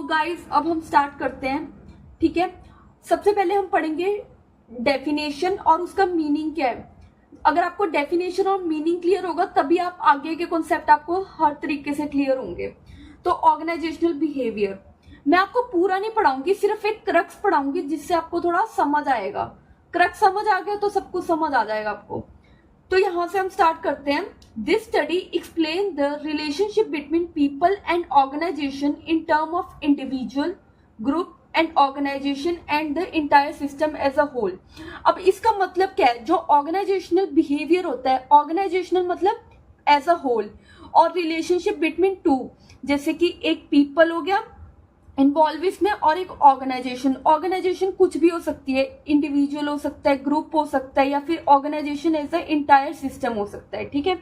Guys अब हम start करते हैं। ठीक है, सबसे पहले हम पढ़ेंगे डेफिनेशन और उसका मीनिंग क्या है। अगर आपको डेफिनेशन और मीनिंग क्लियर होगा तभी आप आगे के कॉन्सेप्ट आपको हर तरीके से क्लियर होंगे। तो ऑर्गेनाइजेशनल बिहेवियर मैं आपको पूरा नहीं पढ़ाऊंगी, सिर्फ एक क्रक्स पढ़ाऊंगी जिससे आपको थोड़ा समझ आएगा। क्रक्स समझ आ गया तो सब कुछ समझ आ जाएगा आपको। तो यहां से हम स्टार्ट करते हैं। This study explain the relationship between people and organisation in term of individual, group and organisation and the entire system as a whole. अब इसका मतलब क्या है? जो ऑर्गेनाइजेशनल बिहेवियर होता है, ऑर्गेनाइजेशनल मतलब एज अ होल, और रिलेशनशिप बिटवीन टू, जैसे कि एक पीपल हो गया इन्वॉल्व इसमें और एक ऑर्गेनाइजेशन। ऑर्गेनाइजेशन कुछ भी हो सकती है, इंडिविजुअल हो सकता है, ग्रुप हो सकता है, या फिर organisation as a entire system हो सकता है। ठीक है,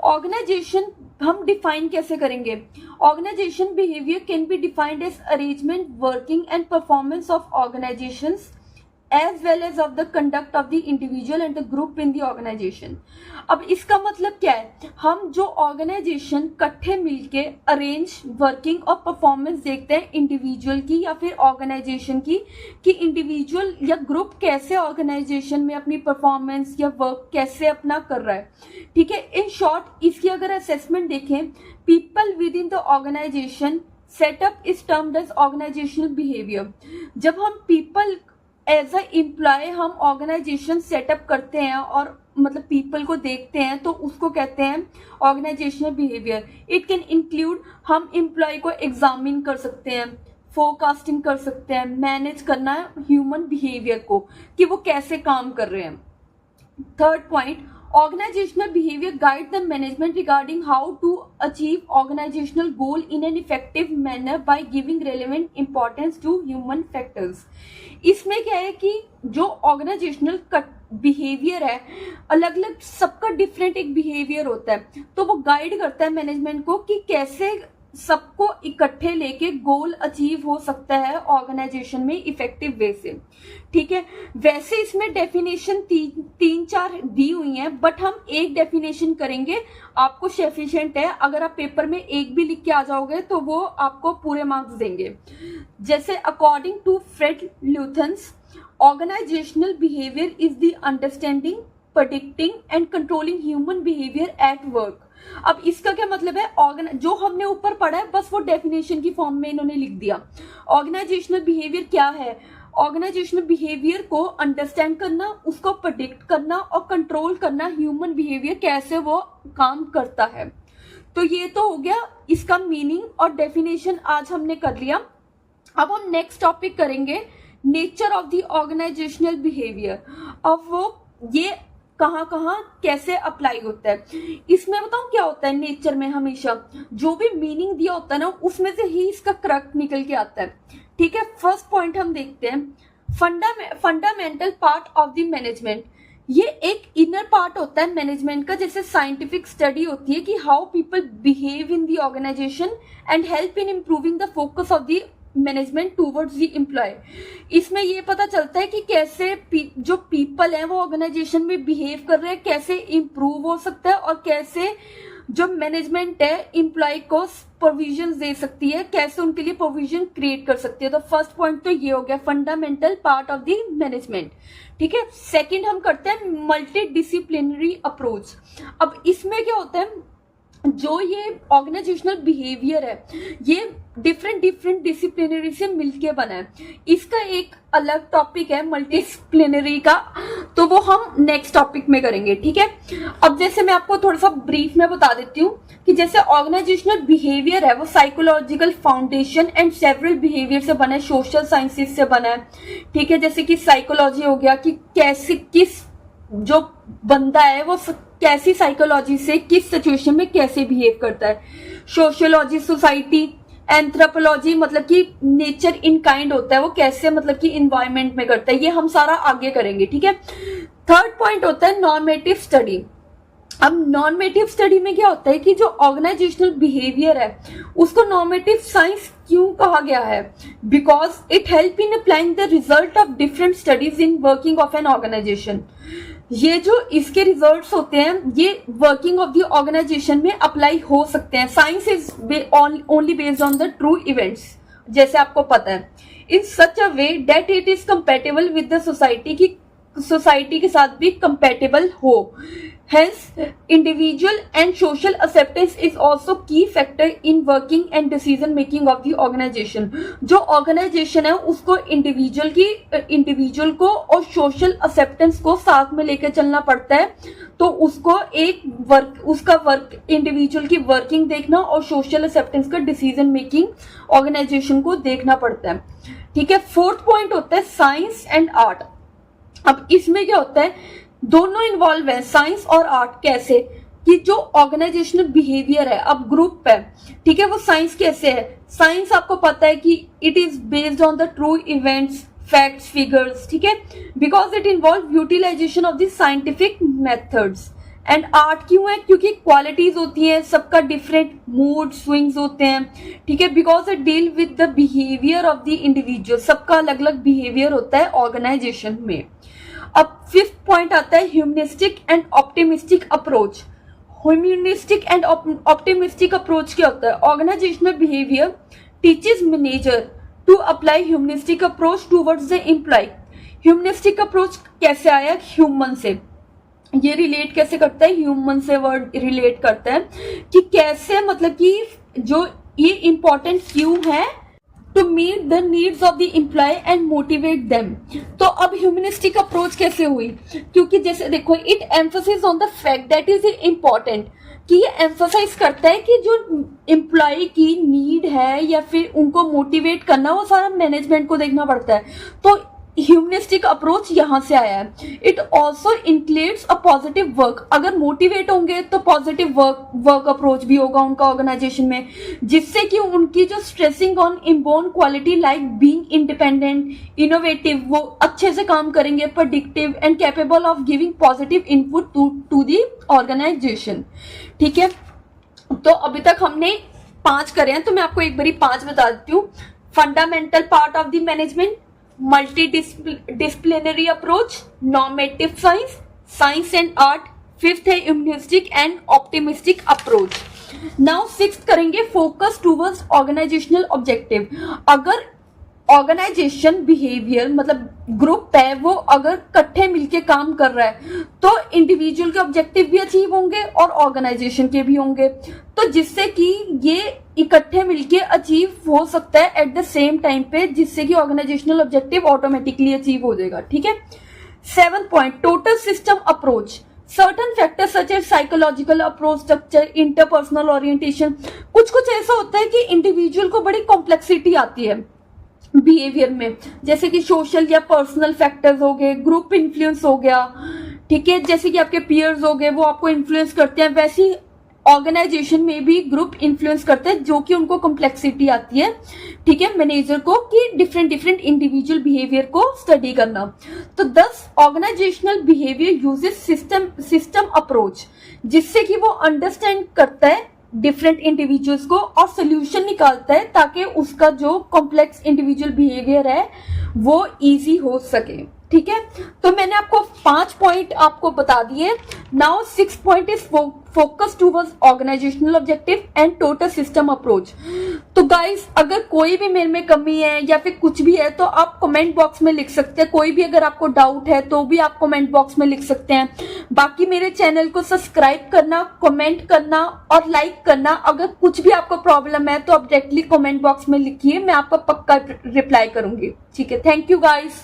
ऑर्गेनाइजेशन हम डिफाइन कैसे करेंगे? Organisation behaviour can be defined as arrangement, working and performance of organisations as well as of the conduct of the individual and the group in the organization। अब इसका मतलब क्या है? हम जो ऑर्गेनाइजेशन इकट्ठे मिलके अरेंज, वर्किंग और परफॉर्मेंस देखते हैं इंडिविजुअल की या फिर ऑर्गेनाइजेशन की, कि इंडिविजुअल या ग्रुप कैसे ऑर्गेनाइजेशन में अपनी परफॉर्मेंस या वर्क कैसे अपना कर रहा है। ठीक है, इन शॉर्ट इसकी अगर असेसमेंट देखें, people within the organisation setup is termed as organisational behaviour. जब हम पीपल एज अ एम्प्लॉय हम ऑर्गेनाइजेशन सेटअप करते हैं और मतलब पीपल को देखते हैं तो उसको कहते हैं organisational behaviour. It can include हम एम्प्लॉय को एग्जामिन कर सकते हैं, फोरकास्टिंग कर सकते हैं, मैनेज करना है ह्यूमन बिहेवियर को कि वो कैसे काम कर रहे हैं। Third point, organizational behavior guide the management regarding how to achieve organizational goal in an effective manner by giving relevant importance to human factors। इसमें क्या है कि जो ऑर्गेनाइजेशनल बिहेवियर है, अलग अलग सबका डिफरेंट एक बिहेवियर होता है, तो वो गाइड करता है मैनेजमेंट को कि कैसे सबको इकट्ठे लेके गोल अचीव हो सकता है ऑर्गेनाइजेशन में इफेक्टिव वे से। ठीक है, वैसे इसमें डेफिनेशन तीन चार दी हुई हैं, बट हम एक डेफिनेशन करेंगे, आपको सफिशिएंट है। अगर आप पेपर में एक भी लिख के आ जाओगे तो वो आपको पूरे मार्क्स देंगे। जैसे according to Fred Luthans, organisational behaviour is the understanding, predicting and controlling human behaviour at work. अब इसका क्या मतलब है? जो हमने ऊपर पढ़ा है बस वो डेफिनेशन की फॉर्म में इन्होंने लिख दिया। ऑर्गेनाइजेशनल बिहेवियर क्या है? ऑर्गेनाइजेशनल बिहेवियर को अंडरस्टैंड करना, उसको प्रेडिक्ट करना और कंट्रोल करना, ह्यूमन बिहेवियर कैसे वो काम करता है। तो ये तो हो गया इसका मीनिंग और डेफिनेशन आज हमने कर लिया। अब हम नेक्स्ट टॉपिक करेंगे nature of the organisational behaviour. अब वो ये कहाँ कहाँ कैसे अप्लाई होता है, इसमें बताऊं क्या होता है। नेचर में हमेशा जो भी मीनिंग दिया होता है ना, उसमें से ही इसका क्रक निकल के आता है। ठीक है, फर्स्ट पॉइंट हम देखते हैं, fundamental part of the management. ये एक इनर पार्ट होता है मैनेजमेंट का, जैसे साइंटिफिक स्टडी होती है कि how people behave in the organisation and help in improving the focus of the management towards the employ. इसमें ये पता चलता है कि कैसे जो पीपल हैं वो ऑर्गेनाइजेशन में बिहेव कर रहे हैं, कैसे इंप्रूव हो सकता है, और कैसे जो मैनेजमेंट है एम्प्लॉय को प्रोविजन दे सकती है, कैसे उनके लिए प्रोविजन क्रिएट कर सकती है। तो फर्स्ट पॉइंट तो ये हो गया, fundamental part of the management. ठीक है, सेकंड हम करते हैं मल्टी डिसिप्लिनरी अप्रोच। अब इसमें क्या होता है, जो ये ऑर्गेनाइजेशनल बिहेवियर है ये डिफरेंट डिसिप्लिनरी से मिलके बना है। इसका एक अलग टॉपिक है मल्टीडिसिप्लिनरी का, तो वो हम नेक्स्ट टॉपिक में करेंगे। ठीक है, अब जैसे मैं आपको थोड़ा सा ब्रीफ में बता देती हूँ कि जैसे ऑर्गेनाइजेशनल बिहेवियर है वो psychological foundation and several behaviour से बना है, सोशल साइंसेस से बना है। ठीक है, जैसे कि साइकोलॉजी हो गया कि कैसे किस जो बंदा है वो कैसी साइकोलॉजी से किस सिचुएशन में कैसे बिहेव करता है। सोशियोलॉजी सोसाइटी, एंथ्रोपोलॉजी मतलब कि नेचर इन काइंड होता है वो कैसे मतलब कि इन्वायरमेंट में करता है, ये हम सारा आगे करेंगे। ठीक है, थर्ड पॉइंट होता है नॉर्मेटिव स्टडी। अब नॉर्मेटिव स्टडी में क्या होता है कि जो ऑर्गेनाइजेशनल बिहेवियर है उसको नॉर्मेटिव साइंस क्यों कहा गया है? Because it help in applying the result of different studies in working of an organisation. ये जो इसके रिजल्ट्स होते हैं ये वर्किंग ऑफ द ऑर्गेनाइजेशन में अप्लाई हो सकते हैं। Science is only based on the true events जैसे आपको पता है, in such a way that it is compatible with the society, की सोसाइटी के साथ भी कंपेटेबल हो। Hence, individual and social acceptance is also key factor in working and decision making of the organization. जो organization है उसको individual को और social acceptance को साथ में लेकर चलना पड़ता है। तो उसको उसका वर्क इंडिविजुअल की वर्किंग देखना और सोशल एक्सेप्टेंस का डिसीजन मेकिंग ऑर्गेनाइजेशन को देखना पड़ता है। ठीक है, फोर्थ पॉइंट होता है साइंस एंड आर्ट। अब इसमें क्या होता है, दोनों इन्वॉल्व है, साइंस और आर्ट। कैसे कि जो ऑर्गेनाइजेशनल बिहेवियर है, अब ग्रुप है, ठीक है, वो साइंस कैसे है, साइंस आपको पता है कि it is based on the true events, facts, figures, ठीक है, because it involve utilisation of the scientific methods. And art क्यों है, क्योंकि क्वालिटीज होती है, सबका डिफरेंट मूड स्विंग्स होते हैं, ठीक है, because it deal with the behaviour of the individual, सबका अलग अलग बिहेवियर होता है ऑर्गेनाइजेशन में। अब फिफ्थ पॉइंट आता है humanistic and optimistic approach. Humanistic and optimistic approach क्या होता है, organisational behaviour teaches manager to apply humanistic approach towards the employ. Humanistic approach कैसे आया, ह्यूमन से, ये रिलेट कैसे करता है, ह्यूमन से वर्ड रिलेट करता है कि कैसे, मतलब कि जो ये इंपॉर्टेंट क्यों है, to meet the needs of the employ and motivate them. तो अब ह्यूमनिस्टिक अप्रोच कैसे हुई, क्योंकि जैसे देखो it emphasis on the fact that is important, कि ये एम्फोसाइज करता है कि जो एम्प्लॉय की नीड है या फिर उनको मोटिवेट करना, वो सारा मैनेजमेंट को देखना पड़ता है। तो ह्यूमनिस्टिक अप्रोच यहां से आया है। It also includes a positive work, अगर मोटिवेट होंगे तो पॉजिटिव वर्क अप्रोच भी होगा उनका ऑर्गेनाइजेशन में, जिससे कि उनकी जो stressing on inborn quality like being independent, innovative, वो अच्छे से काम करेंगे, predictive and capable of giving positive input to the organisation. ठीक है, तो अभी तक हमने 5 करे हैं, तो मैं आपको एक बारी 5 बता देती हूँ। Fundamental part of the management, multidisciplinary approach, normative science, science and art, fifth है humanistic and optimistic approach. Now sixth करेंगे फोकस टूवर्ड्स ऑर्गेनाइजेशनल ऑब्जेक्टिव। अगर ऑर्गेनाइजेशन बिहेवियर मतलब ग्रुप है, वो अगर इकट्ठे मिलके काम कर रहा है तो इंडिविजुअल के ऑब्जेक्टिव भी अचीव होंगे और ऑर्गेनाइजेशन के भी होंगे, तो जिससे कि ये इकट्ठे मिलके अचीव हो सकता है एट द सेम टाइम पे, जिससे कि ऑर्गेनाइजेशनल ऑब्जेक्टिव ऑटोमेटिकली अचीव हो जाएगा। ठीक है, 7th point total system approach. Certain factors such as psychological approach, structure, interpersonal orientation. कुछ ऐसा होता है कि इंडिविजुअल को बड़ी कॉम्प्लेक्सिटी आती है बिहेवियर में, जैसे कि सोशल या पर्सनल फैक्टर्स हो गए, ग्रुप इन्फ्लुएंस हो गया, ठीक है, जैसे कि आपके पीयर्स हो गए, वो आपको इन्फ्लुएंस करते हैं, वैसे ही ऑर्गेनाइजेशन में भी ग्रुप इन्फ्लुएंस करते हैं, जो कि उनको कॉम्प्लेक्सिटी आती है, ठीक है, मैनेजर को, कि डिफरेंट इंडिविजुअल बिहेवियर को स्टडी करना। तो 10 organisational behaviour uses system approach, जिससे कि वो अंडरस्टैंड करता है डिफरेंट इंडिविजुअल्स को और सोल्यूशन निकालता है, ताकि उसका जो कॉम्प्लेक्स इंडिविजुअल बिहेवियर है वो इजी हो सके। ठीक है, तो मैंने आपको 5 पॉइंट आपको बता दिए। Now 6 point is focus towards organisational objective and total system approach. तो गाइस, अगर कोई भी मेरे में कमी है या फिर कुछ भी है तो आप कमेंट बॉक्स में लिख सकते हैं। कोई भी अगर आपको डाउट है तो भी आप कमेंट बॉक्स में लिख सकते हैं। बाकी मेरे चैनल को सब्सक्राइब करना, कमेंट करना और लाइक करना। अगर कुछ भी आपको प्रॉब्लम है तो आप डायरेक्टली कमेंट बॉक्स में लिखिए, मैं आपको पक्का रिप्लाई करूंगी। ठीक है, थैंक यू गाइस।